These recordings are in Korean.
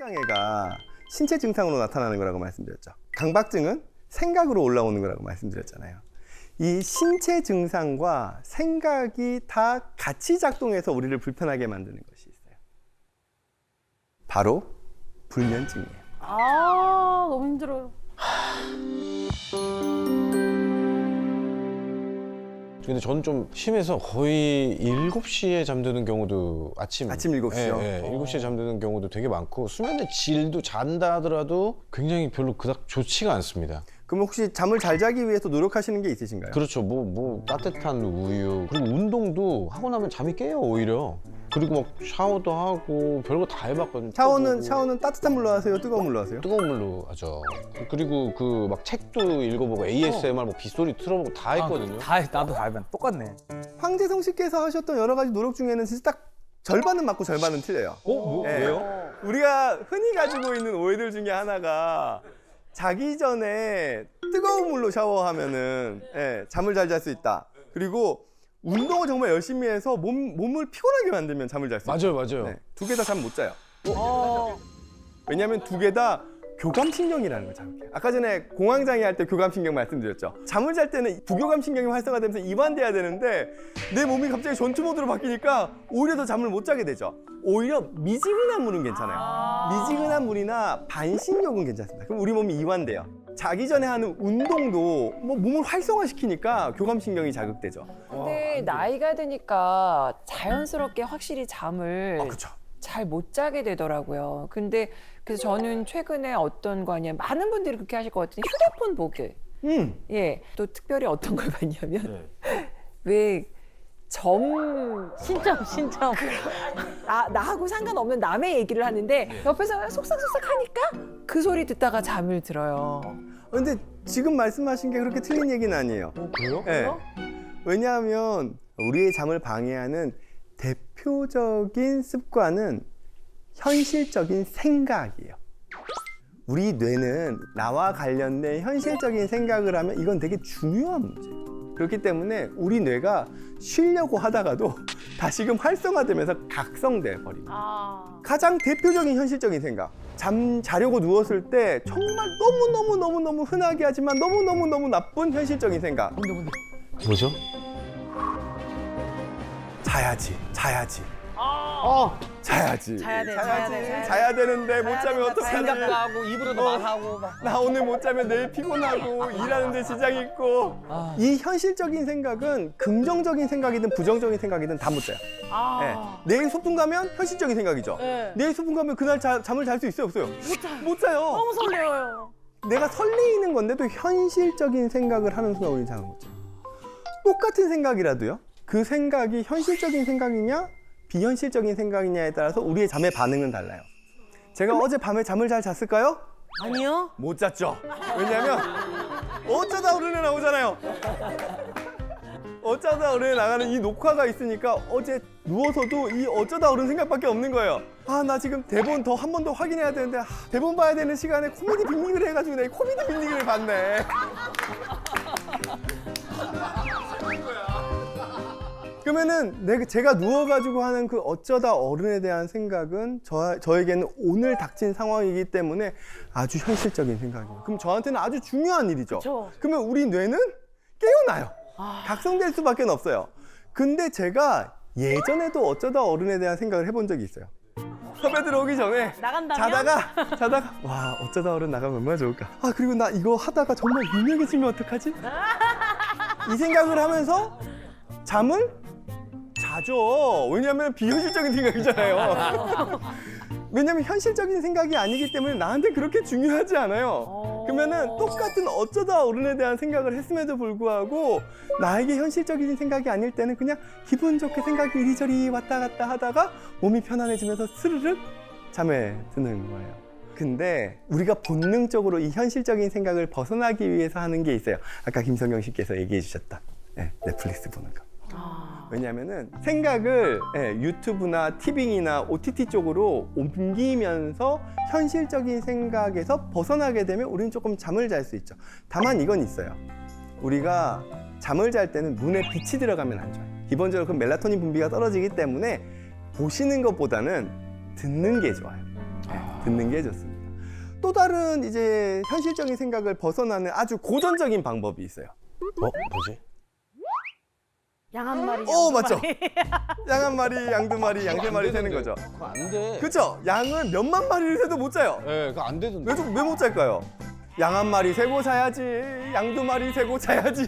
공황장애가 신체 증상으로 나타나는 거라고 말씀드렸죠. 강박증은 생각으로 올라오는 거라고 말씀드렸잖아요. 이 신체 증상과 생각이 다 같이 작동해서 우리를 불편하게 만드는 것이 있어요. 바로 불면증이에요. 아, 너무 힘들어요. 근데 저는 좀 심해서 거의 7시에 잠드는 경우도 아침 7시요? 예, 7시에 잠드는 경우도 되게 많고 수면의 질도 잔다 하더라도 굉장히 별로 그닥 좋지가 않습니다. 그럼 혹시 잠을 잘 자기 위해서 노력하시는 게 있으신가요? 그렇죠. 뭐 따뜻한 우유 그리고 운동도 하고 나면 잠이 깨요 오히려. 그리고 막 샤워도 하고 별거 다 해봤거든요. 샤워는 따뜻한 물로 하세요? 뜨거운 물로 하세요? 뜨거운 물로 하죠. 그리고 그 막 책도 읽어보고 ASMR 뭐 빗소리 틀어보고 다 했거든요. 나도 다 해봤. 똑같네. 황재성 씨께서 하셨던 여러 가지 노력 중에는 진짜 딱 절반은 맞고 절반은 틀려요. 네. 왜요? 우리가 흔히 가지고 있는 오해들 중에 하나가 자기 전에 뜨거운 물로 샤워하면은 잠을 잘 잘 수 있다. 그리고 운동을 정말 열심히 해서 몸을 피곤하게 만들면 잠을 잘 수 있다. 맞아요. 두 개 다 잠 못 자요. 왜냐하면 두 개 다 교감신경이라는 걸 자극해요. 아까 전에 공황장애 할 때 교감신경 말씀드렸죠. 잠을 잘 때는 부교감신경이 활성화되면서 이완돼야 되는데 내 몸이 갑자기 전투 모드로 바뀌니까 오히려 더 잠을 못 자게 되죠. 오히려 미지근한 물은 괜찮아요. 미지근한 물이나 반신욕은 괜찮습니다. 그럼 우리 몸이 이완돼요. 자기 전에 하는 운동도 뭐 몸을 활성화시키니까 교감신경이 자극되죠. 근데 나이가 드니까 자연스럽게 확실히 잠을 그렇죠. 잘 못 자게 되더라고요. 근데 그래서 저는 최근에 어떤 거 아니면 많은 분들이 그렇게 하실 것 같은데 휴대폰 보기. 예. 또 특별히 어떤 걸 봤냐면 왜 신점. 나하고 상관없는 남의 얘기를 하는데 옆에서 속삭속삭 하니까 그 소리 듣다가 잠을 들어요. 근데 지금 말씀하신 게 그렇게 틀린 얘기는 아니에요. 그래요? 네. 왜냐하면 우리의 잠을 방해하는 대표적인 습관은 현실적인 생각이에요. 우리 뇌는 나와 관련된 현실적인 생각을 하면 이건 되게 중요한 문제예요. 그렇기 때문에 우리 뇌가 쉬려고 하다가도 다시금 활성화되면서 각성돼 버립니다. 가장 대표적인 현실적인 생각. 잠 자려고 누웠을 때 정말 너무 흔하게 하지만 너무 나쁜 현실적인 생각. 뭐죠? 자야지. 자야 돼. 되는데 못 자면 어떡하지? 생각도 하고 입으로도 말하고 막. 나 오늘 못 자면 내일 피곤하고 일하는데 지장 있고. 이 현실적인 생각은 긍정적인 생각이든 부정적인 생각이든 다 못 자요. 내일 소풍 가면 현실적인 생각이죠. 내일 소풍 가면 그날 잠을 잘 수 있어요, 없어요? 못 자요. 너무 설레어요. 내가 설레이는 건데도 현실적인 생각을 하는 순간 우리는 잠을 못 자요. 똑같은 생각이라도요. 그 생각이 현실적인 생각이냐 비현실적인 생각이냐에 따라서 우리의 잠의 반응은 달라요. 제가 어젯밤에 잠을 잘 잤을까요? 아니요. 못 잤죠. 왜냐면 어쩌다 어른에 나오잖아요. 어쩌다 어른에 나가는 이 녹화가 있으니까 어제 누워서도 이 어쩌다 어른 생각밖에 없는 거예요. 나 지금 대본 더 한 번 더 확인해야 되는데 대본 봐야 되는 시간에 코미디 빅리그를 해가지고 내가 코미디 빅리그를 봤네. 그러면은 제가 누워가지고 하는 그 어쩌다 어른에 대한 생각은 저에게는 오늘 닥친 상황이기 때문에 아주 현실적인 생각이에요. 그럼 저한테는 아주 중요한 일이죠. 그쵸. 그러면 우리 뇌는 깨어나요. 각성될 수밖에 없어요. 근데 제가 예전에도 어쩌다 어른에 대한 생각을 해본 적이 있어요. 섭외 들어오기 전에 나간다면? 자다가 와 어쩌다 어른 나가면 얼마나 좋을까. 그리고 나 이거 하다가 정말 유명해지면 어떡하지? 이 생각을 하면서 잠을 자죠. 왜냐하면 비현실적인 생각이잖아요. 왜냐하면 현실적인 생각이 아니기 때문에 나한테 그렇게 중요하지 않아요. 그러면은 똑같은 어쩌다 어른에 대한 생각을 했음에도 불구하고 나에게 현실적인 생각이 아닐 때는 그냥 기분 좋게 생각이 이리저리 왔다 갔다 하다가 몸이 편안해지면서 스르륵 잠에 드는 거예요. 근데 우리가 본능적으로 이 현실적인 생각을 벗어나기 위해서 하는 게 있어요. 아까 김성경 씨께서 얘기해 주셨던 넷플릭스 보는 거. 왜냐하면은 생각을 유튜브나 티빙이나 OTT 쪽으로 옮기면서 현실적인 생각에서 벗어나게 되면 우리는 조금 잠을 잘 수 있죠. 다만 이건 있어요. 우리가 잠을 잘 때는 눈에 빛이 들어가면 안 좋아요. 기본적으로 그 멜라토닌 분비가 떨어지기 때문에 보시는 것보다는 듣는 게 좋아요. 듣는 게 좋습니다. 또 다른 이제 현실적인 생각을 벗어나는 아주 고전적인 방법이 있어요. 뭐지? 양 한 마리. 맞죠? 양 한 마리, 양 두 마리, 양 세 마리 세는 거죠. 그거 안 돼. 그렇죠? 양을 몇만 마리를 세도 못 자요. 예, 그거 안 되던데. 왜 못 잘까요? 양 한 마리 세고 자야지, 양 두 마리 세고 자야지,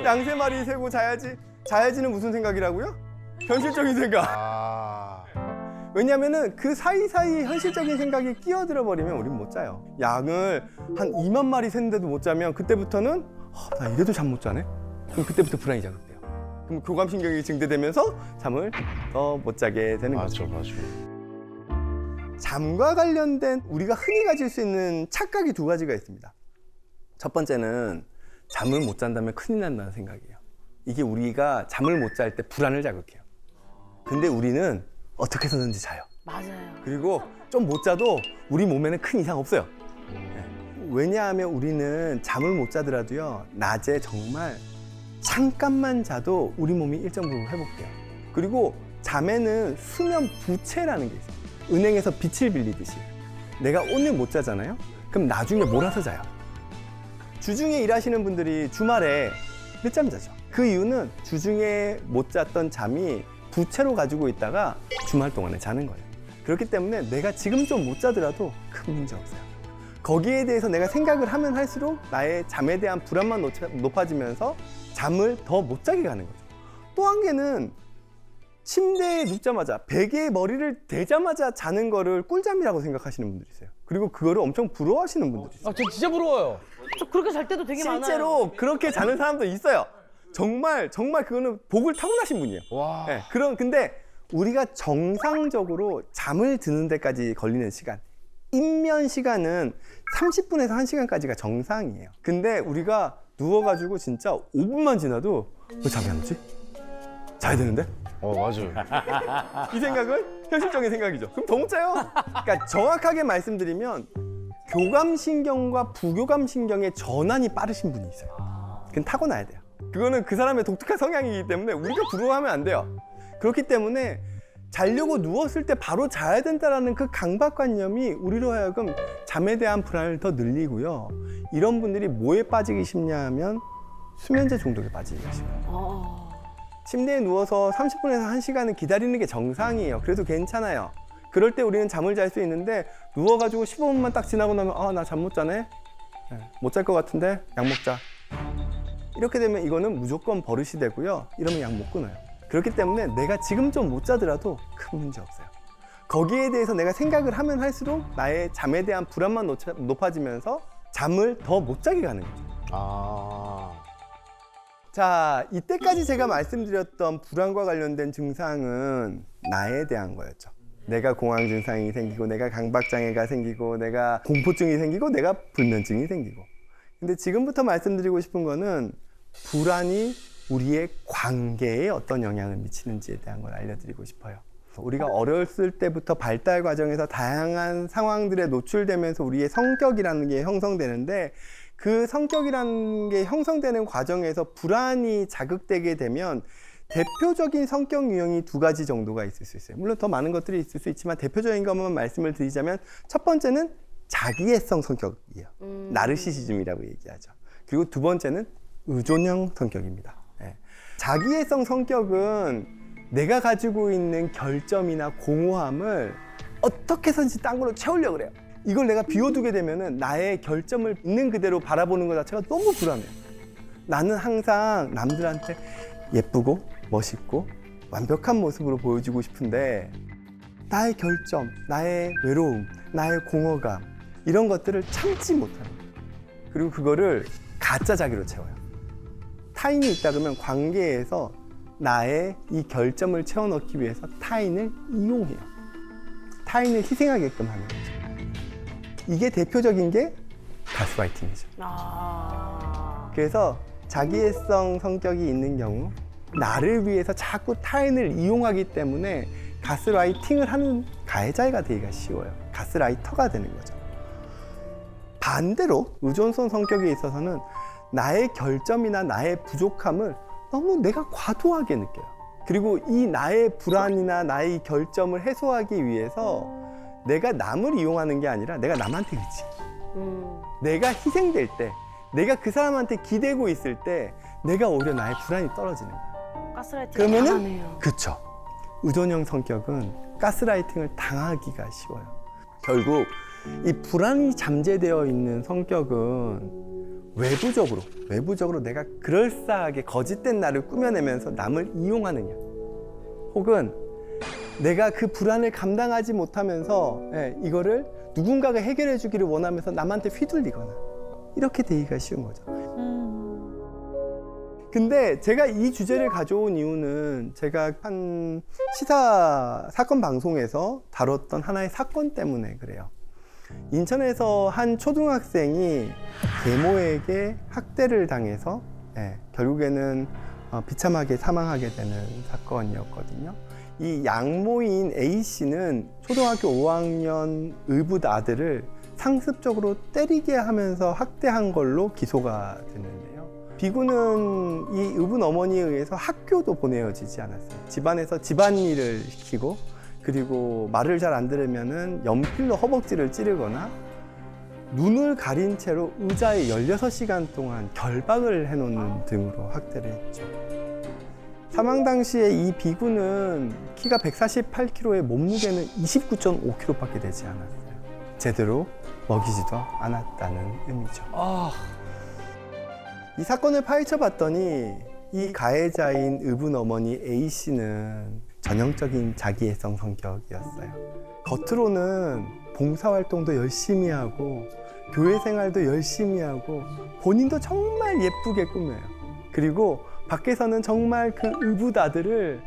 양 세 마리 세고 자야지. 자야지는 무슨 생각이라고요? 현실적인 생각. 아. 왜냐면은 그 사이사이 현실적인 생각이 끼어들어 버리면 우린 못 자요. 양을 한 2만 마리 샜는데도 못 자면 그때부터는 나 이래도 잠 못 자네? 그럼 그때부터 불안이 자극돼요. 그럼 교감신경이 증대되면서 잠을 더 못 자게 되는 거죠. 맞아. 잠과 관련된 우리가 흔히 가질 수 있는 착각이 두 가지가 있습니다. 첫 번째는 잠을 못 잔다면 큰일 난다는 생각이에요. 이게 우리가 잠을 못 잘 때 불안을 자극해요. 근데 우리는 어떻게 해서든지 자요. 맞아요. 그리고 좀 못 자도 우리 몸에는 큰 이상 없어요. 왜냐하면 우리는 잠을 못 자더라도요, 낮에 정말 잠깐만 자도 우리 몸이 일정 부분 회복돼요. 그리고 잠에는 수면 부채라는 게 있어요. 은행에서 빚을 빌리듯이. 내가 오늘 못 자잖아요? 그럼 나중에 몰아서 자요. 주중에 일하시는 분들이 주말에 늦잠 자죠. 그 이유는 주중에 못 잤던 잠이 부채로 가지고 있다가 주말 동안에 자는 거예요. 그렇기 때문에 내가 지금 좀 못 자더라도 큰 문제 없어요. 거기에 대해서 내가 생각을 하면 할수록 나의 잠에 대한 불안만 높아지면서 잠을 더 못 자게 가는 거죠. 또 한 개는 침대에 눕자마자 베개에 머리를 대자마자 자는 거를 꿀잠이라고 생각하시는 분들이 있어요. 그리고 그거를 엄청 부러워하시는 분들이 있어요. 저 진짜 부러워요. 저 그렇게 잘 때도 되게 많아요. 실제로 그렇게 자는 사람도 있어요. 정말 그거는 복을 타고나신 분이에요. 와. 네, 근데 우리가 정상적으로 잠을 드는 데까지 걸리는 시간, 입면 시간은 30분에서 1시간까지가 정상이에요. 근데 우리가 누워가지고 진짜 5분만 지나도 왜 잠이 안 오지? 자야 되는데? 맞아요. 이 생각은 현실적인 생각이죠. 그럼 더 못 자요. 그러니까 정확하게 말씀드리면 교감신경과 부교감신경의 전환이 빠르신 분이 있어요. 그건 타고나야 돼요. 그거는 그 사람의 독특한 성향이기 때문에 우리가 부러워하면 안 돼요. 그렇기 때문에 자려고 누웠을 때 바로 자야 된다는 그 강박관념이 우리로 하여금 잠에 대한 불안을 더 늘리고요. 이런 분들이 뭐에 빠지기 쉽냐 하면 수면제 중독에 빠지기가 쉽어요. 침대에 누워서 30분에서 1시간은 기다리는 게 정상이에요. 그래도 괜찮아요. 그럴 때 우리는 잠을 잘 수 있는데 누워가지고 15분만 딱 지나고 나면 나 잠 못 자네? 못 잘 것 같은데 약 먹자. 이렇게 되면 이거는 무조건 버릇이 되고요. 이러면 약 못 끊어요. 그렇기 때문에 내가 지금 좀 못 자더라도 큰 문제 없어요. 거기에 대해서 내가 생각을 하면 할수록 나의 잠에 대한 불안만 높아지면서 잠을 더 못 자게 가는 거죠. 자, 이때까지 제가 말씀드렸던 불안과 관련된 증상은 나에 대한 거였죠. 내가 공황 증상이 생기고, 내가 강박장애가 생기고, 내가 공포증이 생기고, 내가 불면증이 생기고. 근데 지금부터 말씀드리고 싶은 거는 불안이 우리의 관계에 어떤 영향을 미치는지에 대한 걸 알려드리고 싶어요. 우리가 어렸을 때부터 발달 과정에서 다양한 상황들에 노출되면서 우리의 성격이라는 게 형성되는데, 그 성격이라는 게 형성되는 과정에서 불안이 자극되게 되면 대표적인 성격 유형이 두 가지 정도가 있을 수 있어요. 물론 더 많은 것들이 있을 수 있지만 대표적인 것만 말씀을 드리자면 첫 번째는 자기애성 성격이에요. 나르시시즘이라고 얘기하죠. 그리고 두 번째는 의존형 성격입니다. 자기애성 성격은 내가 가지고 있는 결점이나 공허함을 어떻게 해서든지 딴 걸로 채우려고 그래요. 이걸 내가 비워두게 되면은 나의 결점을 있는 그대로 바라보는 것 자체가 너무 불안해요. 나는 항상 남들한테 예쁘고 멋있고 완벽한 모습으로 보여주고 싶은데 나의 결점, 나의 외로움, 나의 공허감 이런 것들을 참지 못하는 거예요. 그리고 그거를 가짜 자기로 채워요. 타인이 있다 그러면 관계에서 나의 이 결점을 채워넣기 위해서 타인을 이용해요. 타인을 희생하게끔 하는 거죠. 이게 대표적인 게 가스라이팅이죠. 그래서 자기애성 성격이 있는 경우 나를 위해서 자꾸 타인을 이용하기 때문에 가스라이팅을 하는 가해자가 되기가 쉬워요. 가스라이터가 되는 거죠. 반대로 의존성 성격에 있어서는 나의 결점이나 나의 부족함을 너무 내가 과도하게 느껴요. 그리고 이 나의 불안이나 나의 결점을 해소하기 위해서 내가 남을 이용하는 게 아니라 내가 남한테 의지. 내가 희생될 때, 내가 그 사람한테 기대고 있을 때 내가 오히려 나의 불안이 떨어지는 거야. 가스라이팅 그러면은 당하네요. 그쵸. 의존형 성격은 가스라이팅을 당하기가 쉬워요. 결국 이 불안이 잠재되어 있는 성격은 외부적으로 내가 그럴싸하게 거짓된 나를 꾸며내면서 남을 이용하느냐, 혹은 내가 그 불안을 감당하지 못하면서 이거를 누군가가 해결해 주기를 원하면서 남한테 휘둘리거나, 이렇게 되기가 쉬운 거죠. 근데 제가 이 주제를 가져온 이유는 제가 한 시사 사건 방송에서 다뤘던 하나의 사건 때문에 그래요. 인천에서 한 초등학생이 계모에게 학대를 당해서 결국에는 비참하게 사망하게 되는 사건이었거든요. 이 양모인 A씨는 초등학교 5학년 의붓 아들을 상습적으로 때리게 하면서 학대한 걸로 기소가 됐는데요. B군은 이 의붓 어머니에 의해서 학교도 보내어지지 않았어요. 집안에서 집안일을 시키고, 그리고 말을 잘 안 들으면은 연필로 허벅지를 찌르거나 눈을 가린 채로 의자에 16시간 동안 결박을 해놓는 등으로 학대를 했죠. 사망 당시에 이 B군은 키가 148kg에 몸무게는 29.5kg밖에 되지 않았어요. 제대로 먹이지도 않았다는 의미죠. 이 사건을 파헤쳐 봤더니 이 가해자인 의붓 어머니 A씨는 전형적인 자기애성 성격이었어요. 겉으로는 봉사활동도 열심히 하고 교회 생활도 열심히 하고 본인도 정말 예쁘게 꾸며요. 그리고 밖에서는 정말 그 의붓 아들을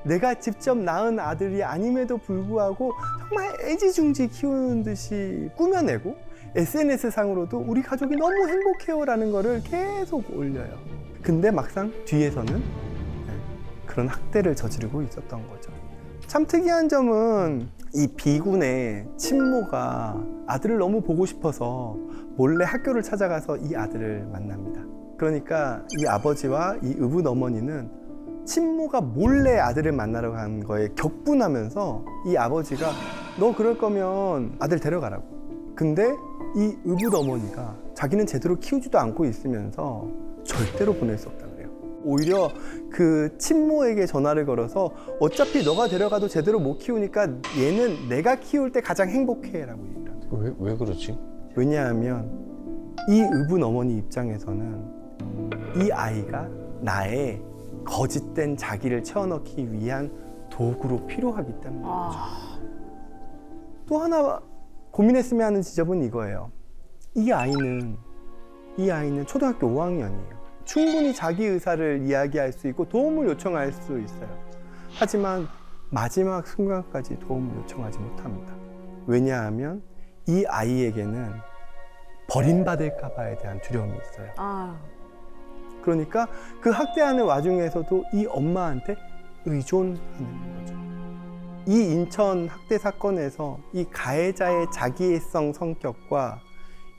내가 직접 낳은 아들이 아님에도 불구하고 정말 애지중지 키우는 듯이 꾸며내고, SNS 상으로도 우리 가족이 너무 행복해요라는 거를 계속 올려요. 근데 막상 뒤에서는 그런 학대를 저지르고 있었던 거죠. 참 특이한 점은 이 B군의 친모가 아들을 너무 보고 싶어서 몰래 학교를 찾아가서 이 아들을 만납니다. 그러니까 이 아버지와 이 의붓 어머니는 친모가 몰래 아들을 만나러 간 거에 격분하면서 이 아버지가 너 그럴 거면 아들 데려가라고. 근데 이 의붓 어머니가 자기는 제대로 키우지도 않고 있으면서 절대로 보낼 수 없다 그래요. 오히려 그 친모에게 전화를 걸어서 어차피 너가 데려가도 제대로 못 키우니까 얘는 내가 키울 때 가장 행복해라고 얘기를 합니다. 왜 그러지? 왜냐하면 이 의붓 어머니 입장에서는 이 아이가 나의 거짓된 자기를 채워넣기 위한 도구로 필요하기 때문인 거죠. 또 하나 고민했으면 하는 지점은 이거예요. 이 아이는 초등학교 5학년이에요. 충분히 자기 의사를 이야기할 수 있고 도움을 요청할 수 있어요. 하지만 마지막 순간까지 도움을 요청하지 못합니다. 왜냐하면 이 아이에게는 버림받을까 봐에 대한 두려움이 있어요. 그러니까 그 학대하는 와중에서도 이 엄마한테 의존하는 거죠. 이 인천 학대 사건에서 이 가해자의 자기애성 성격과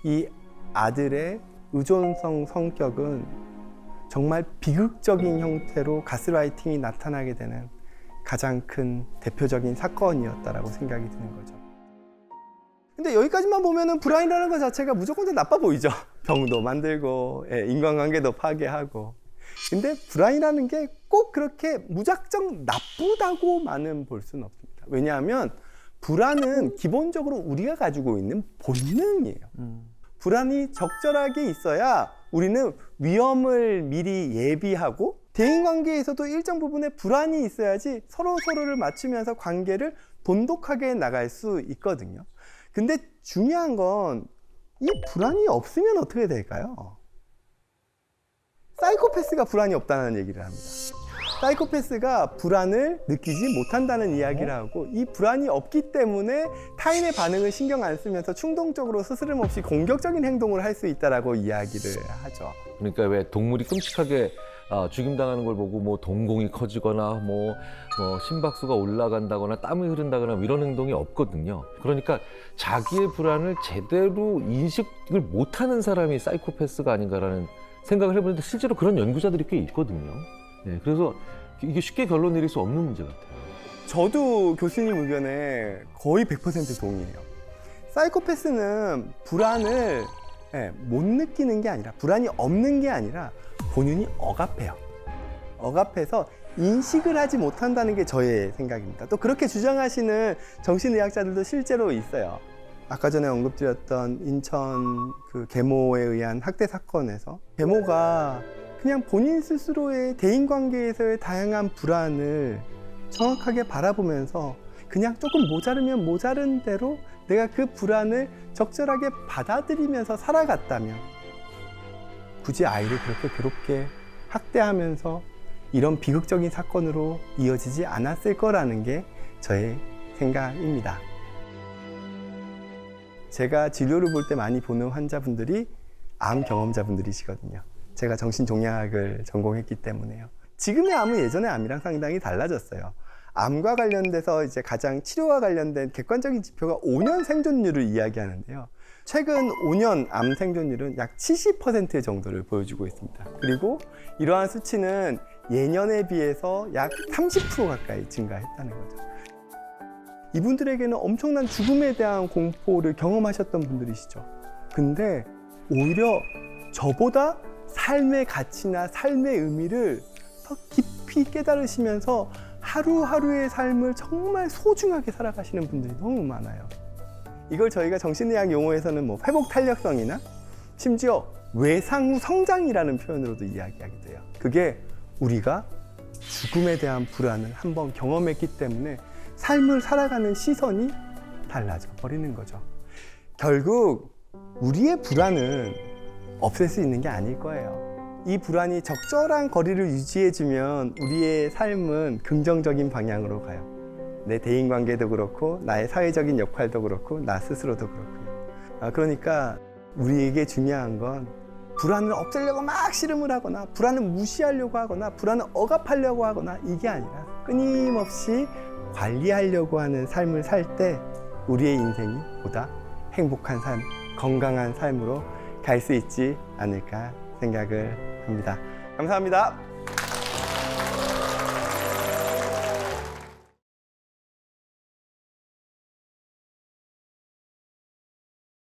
이 아들의 의존성 성격은 정말 비극적인 형태로 가스라이팅이 나타나게 되는 가장 큰 대표적인 사건이었다라고 생각이 드는 거죠. 근데 여기까지만 보면은 불안이라는 것 자체가 무조건 다 나빠 보이죠. 병도 만들고 인간관계도 파괴하고. 근데 불안이라는 게 꼭 그렇게 무작정 나쁘다고만은 볼 수는 없습니다. 왜냐하면 불안은 기본적으로 우리가 가지고 있는 본능이에요. 불안이 적절하게 있어야 우리는 위험을 미리 예비하고, 대인관계에서도 일정 부분의 불안이 있어야지 서로를 맞추면서 관계를 돈독하게 나갈 수 있거든요. 근데 중요한 건 이 불안이 없으면 어떻게 될까요? 사이코패스가 불안이 없다는 얘기를 합니다. 사이코패스가 불안을 느끼지 못한다는 이야기를 하고, 이 불안이 없기 때문에 타인의 반응을 신경 안 쓰면서 충동적으로 스스럼 없이 공격적인 행동을 할 수 있다라고 이야기를 하죠. 그러니까 왜 동물이 끔찍하게 죽임당하는 걸 보고 뭐 동공이 커지거나 뭐 심박수가 올라간다거나 땀이 흐른다거나 이런 행동이 없거든요. 그러니까 자기의 불안을 제대로 인식을 못하는 사람이 사이코패스가 아닌가라는 생각을 해보는데 실제로 그런 연구자들이 꽤 있거든요. 네, 그래서 이게 쉽게 결론 내릴 수 없는 문제 같아요. 저도 교수님 의견에 거의 100% 동의해요. 사이코패스는 불안을 못 느끼는 게 아니라, 불안이 없는 게 아니라 본인이 억압해요. 억압해서 인식을 하지 못한다는 게 저의 생각입니다. 또 그렇게 주장하시는 정신의학자들도 실제로 있어요. 아까 전에 언급드렸던 인천 그 계모에 의한 학대 사건에서 계모가 그냥 본인 스스로의 대인관계에서의 다양한 불안을 정확하게 바라보면서 그냥 조금 모자르면 모자른 대로 내가 그 불안을 적절하게 받아들이면서 살아갔다면 굳이 아이를 그렇게 괴롭게 학대하면서 이런 비극적인 사건으로 이어지지 않았을 거라는 게 저의 생각입니다. 제가 진료를 볼 때 많이 보는 환자분들이 암 경험자분들이시거든요. 제가 정신종양학을 전공했기 때문에요. 지금의 암은 예전의 암이랑 상당히 달라졌어요. 암과 관련돼서 이제 가장 치료와 관련된 객관적인 지표가 5년 생존율을 이야기하는데요. 최근 5년 암 생존율은 약 70% 정도를 보여주고 있습니다. 그리고 이러한 수치는 예년에 비해서 약 30% 가까이 증가했다는 거죠. 이분들에게는 엄청난 죽음에 대한 공포를 경험하셨던 분들이시죠. 근데 오히려 저보다 삶의 가치나 삶의 의미를 더 깊이 깨달으시면서 하루하루의 삶을 정말 소중하게 살아가시는 분들이 너무 많아요. 이걸 저희가 정신의학 용어에서는 뭐 회복 탄력성이나 심지어 외상 후 성장이라는 표현으로도 이야기하기도 해요. 그게 우리가 죽음에 대한 불안을 한번 경험했기 때문에 삶을 살아가는 시선이 달라져 버리는 거죠. 결국 우리의 불안은 없앨 수 있는 게 아닐 거예요. 이 불안이 적절한 거리를 유지해주면 우리의 삶은 긍정적인 방향으로 가요. 내 대인관계도 그렇고 나의 사회적인 역할도 그렇고 나 스스로도 그렇고요. 그러니까 우리에게 중요한 건 불안을 없애려고 막 씨름을 하거나 불안을 무시하려고 하거나 불안을 억압하려고 하거나 이게 아니라 끊임없이 관리하려고 하는 삶을 살 때 우리의 인생이 보다 행복한 삶, 건강한 삶으로 갈 수 있지 않을까 생각을 합니다. 감사합니다.